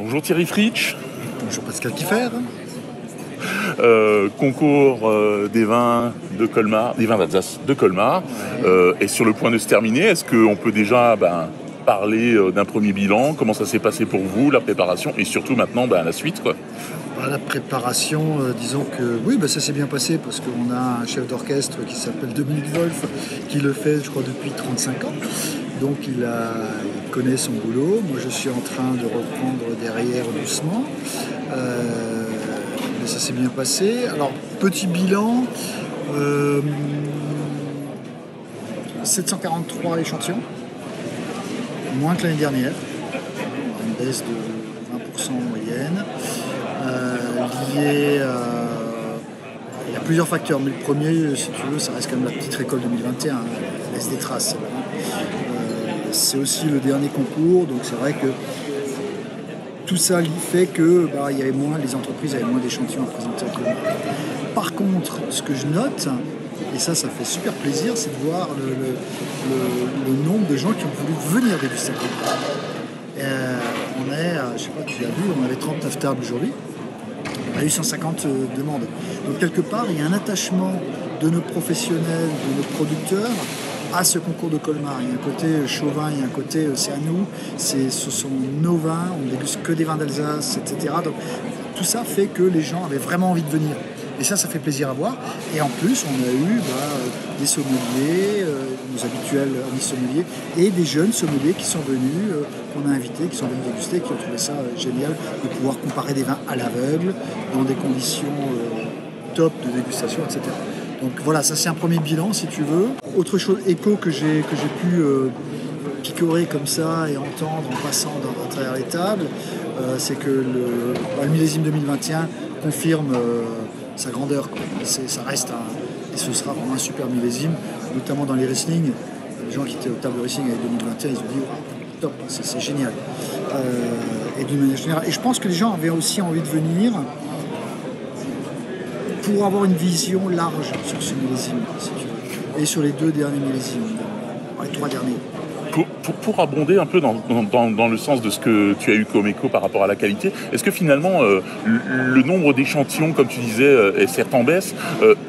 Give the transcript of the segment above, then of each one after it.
Bonjour Thierry Fritsch. Bonjour Pascal Kiffer. Concours des vins de Colmar, des vins d'Alsace de Colmar, est sur le point de se terminer. Est-ce qu'on peut déjà parler d'un premier bilan? Comment ça s'est passé pour vous, la préparation, et surtout maintenant la suite, quoi? La préparation, disons que oui, ça s'est bien passé parce qu'on a un chef d'orchestre qui s'appelle Dominique Wolf qui le fait, je crois, depuis 35 ans. Donc il connaît son boulot. Moi, je suis en train de reprendre derrière doucement. Mais ça s'est bien passé. Alors, petit bilan, 743 échantillons, moins que l'année dernière, une baisse de 20% en moyenne. Il y a plusieurs facteurs, mais le premier, si tu veux, ça reste quand même la petite récolte 2021, elle laisse des traces. C'est aussi le dernier concours, donc c'est vrai que tout ça fait que il y avait les entreprises avaient moins d'échantillons à présenter. Par contre, ce que je note, et ça fait super plaisir, c'est de voir le nombre de gens qui ont voulu venir déguster. On est, je sais pas, tu as vu, on avait 39 tables aujourd'hui. On a eu 150 demandes. Donc quelque part, il y a un attachement de nos professionnels, de nos producteurs à ce concours de Colmar. Il y a un côté chauvin, il y a un côté c'est à nous, ce sont nos vins, on ne déguste que des vins d'Alsace, etc. Donc tout ça fait que les gens avaient vraiment envie de venir. Et ça fait plaisir à voir. Et en plus, on a eu des sommeliers, nos habituels amis sommeliers, et des jeunes sommeliers qui sont venus, qu'on a invités, qui sont venus déguster, qui ont trouvé ça génial de pouvoir comparer des vins à l'aveugle, dans des conditions top de dégustation, etc. Donc voilà, ça c'est un premier bilan, si tu veux. Autre chose, écho que j'ai pu picorer comme ça et entendre en passant à travers les tables, c'est que le millésime 2021 confirme sa grandeur, quoi. Ça reste et ce sera vraiment un super millésime, notamment dans les Riesling. Les gens qui étaient au table de Riesling avec 2021, ils ont dit top, c'est génial. Et d'une manière générale. Et je pense que les gens avaient aussi envie de venir pour avoir une vision large sur ce millésime, si tu veux, et sur les 2 derniers millésimes, les 3 derniers. Pour abonder un peu dans le sens de ce que tu as eu comme écho par rapport à la qualité, est-ce que finalement le nombre d'échantillons, comme tu disais, est certes en baisse,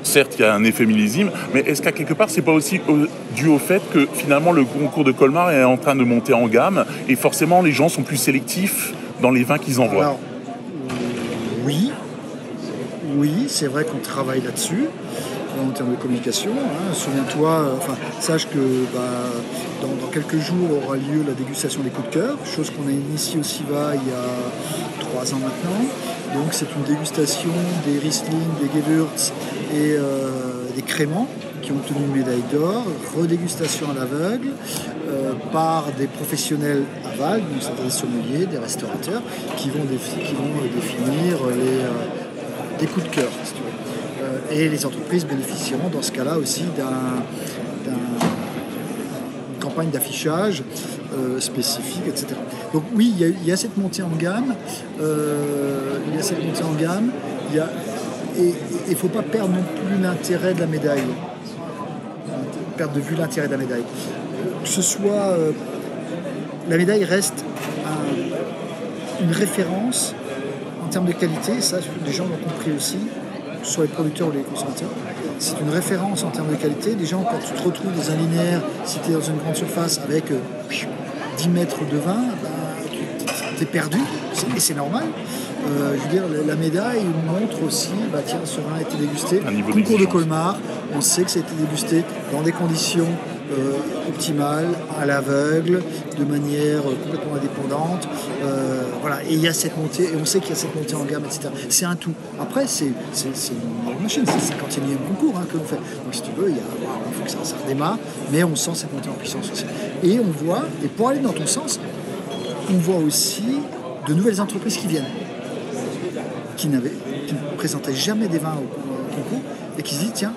certes il y a un effet millésime, mais est-ce qu'à quelque part c'est pas aussi dû au fait que finalement le concours de Colmar est en train de monter en gamme et forcément les gens sont plus sélectifs dans les vins qu'ils envoient? Alors, oui, c'est vrai qu'on travaille là-dessus en termes de communication. Souviens-toi, sache que dans quelques jours aura lieu la dégustation des coups de cœur, chose qu'on a initiée au SIVA il y a 3 ans maintenant. Donc c'est une dégustation des Riesling, des Gewürz et des créments qui ont obtenu une médaille d'or, redégustation à l'aveugle par des professionnels aval, donc c'est des sommeliers, des restaurateurs, qui vont définir des coups de cœur, si tu veux. Et les entreprises bénéficieront dans ce cas-là aussi d'une campagne d'affichage spécifique, etc. Donc oui, il y a cette montée en gamme. Et il ne faut pas perdre non plus l'intérêt de la médaille. Perdre de vue l'intérêt de la médaille. Que ce soit... la médaille reste une référence en termes de qualité, ça les gens l'ont compris aussi, soit les producteurs ou les consommateurs. C'est une référence en termes de qualité. Les gens, quand tu te retrouves dans un linéaire, si tu es dans une grande surface avec 10 mètres de vin, tu es perdu, et c'est normal. Je veux dire, la médaille montre aussi, tiens, ce vin a été dégusté. Concours de Colmar, on sait que ça a été dégusté dans des conditions optimales, à l'aveugle, de manière complètement indépendante. Voilà, et il y a cette montée, et on sait qu'il y a cette montée en gamme, etc. C'est un tout. Après, c'est une machine, c'est le 50e concours que l'on fait. Donc si tu veux, il faut que ça redémarre, mais on sent cette montée en puissance aussi. Et on voit, et pour aller dans ton sens, on voit aussi de nouvelles entreprises qui viennent, qui ne présentaient jamais des vins au concours, et qui se disent, tiens,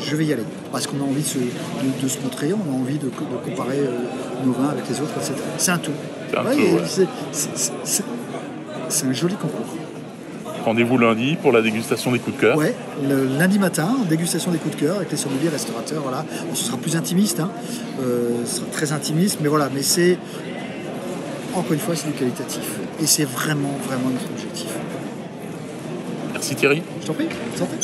je vais y aller, parce qu'on a envie de se montrer, on a envie de comparer nos vins avec les autres, etc. C'est un tout. C'est un joli concours. Rendez-vous lundi pour la dégustation des coups de cœur. Ouais, le lundi matin, dégustation des coups de cœur avec les sommeliers, restaurateurs, voilà. Ce sera plus intimiste, ce sera très intimiste, mais voilà, mais c'est encore une fois, c'est du qualitatif. Et c'est vraiment, vraiment notre objectif. Merci Thierry. Je t'en prie, santé.